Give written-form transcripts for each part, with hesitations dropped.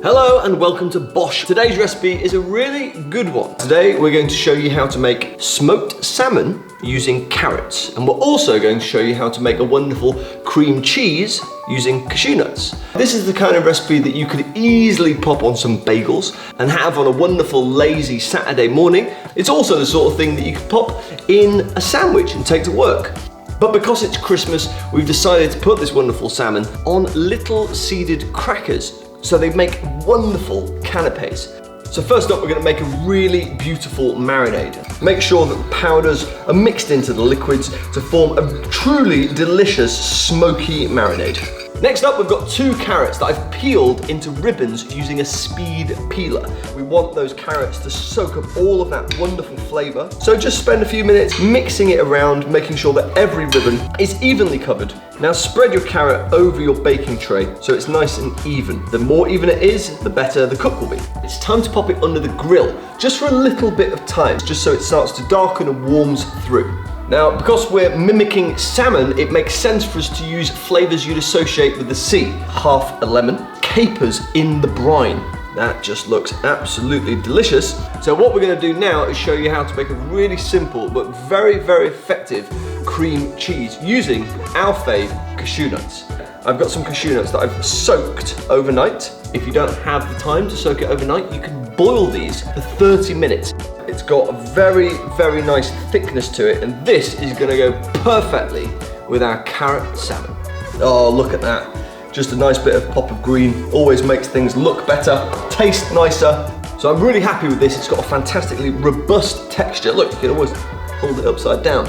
Hello and welcome to Bosh. Today's recipe is a really good one. Today we're going to show you how to make smoked salmon using carrots, and we're also going to show you how to make a wonderful cream cheese using cashew nuts. This is the kind of recipe that you could easily pop on some bagels and have on a wonderful lazy Saturday morning. It's also the sort of thing that you could pop in a sandwich and take to work. But because it's Christmas, we've decided to put this wonderful salmon on little seeded crackers, so they make wonderful canapés. So first up, we're going to make a really beautiful marinade. Make sure that the powders are mixed into the liquids to form a truly delicious smoky marinade. Next up, we've got 2 carrots that I've peeled into ribbons using a speed peeler. We want those carrots to soak up all of that wonderful flavor. So just spend a few minutes mixing it around, making sure that every ribbon is evenly covered. Now spread your carrot over your baking tray so it's nice and even. The more even it is, the better the cook will be. It's time to pop it under the grill, just for a little bit of time, just so it starts to darken and warms through. Now, because we're mimicking salmon, it makes sense for us to use flavors you'd associate with the sea. Half a lemon, capers in the brine. That just looks absolutely delicious. So what we're going to do now is show you how to make a really simple but very, very effective cream cheese using our fave cashew nuts. I've got some cashew nuts that I've soaked overnight. If you don't have the time to soak it overnight, you can boil these for 30 minutes. It's got a very, very nice thickness to it, and this is gonna go perfectly with our carrot salmon. Oh, look at that. Just a nice bit of pop of green, always makes things look better, taste nicer. So I'm really happy with this. It's got a fantastically robust texture. Look, you can always hold it upside down.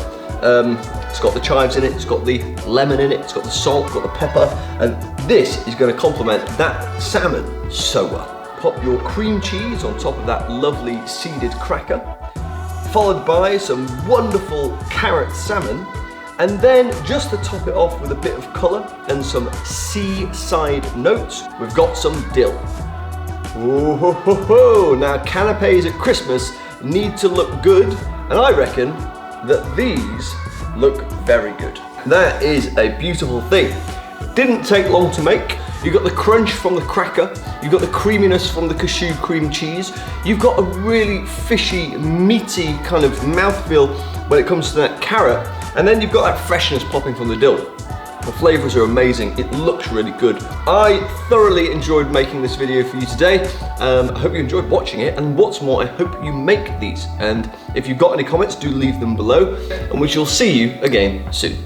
It's got the chives in it, it's got the lemon in it, it's got the salt, it's got the pepper, and this is gonna complement that salmon so well. Pop your cream cheese on top of that lovely seeded cracker, followed by some wonderful carrot salmon, and then just to top it off with a bit of colour and some seaside notes, we've got some dill. Ooh, ho, ho, ho. Now canapés at Christmas need to look good, and I reckon that these look very good. That is a beautiful thing. Didn't take long to make. You've got the crunch from the cracker, you've got the creaminess from the cashew cream cheese, you've got a really fishy, meaty kind of mouthfeel when it comes to that carrot, and then you've got that freshness popping from the dill. The flavors are amazing, it looks really good. I thoroughly enjoyed making this video for you today. I hope you enjoyed watching it, and what's more, I hope you make these. And if you've got any comments, do leave them below, and we shall see you again soon.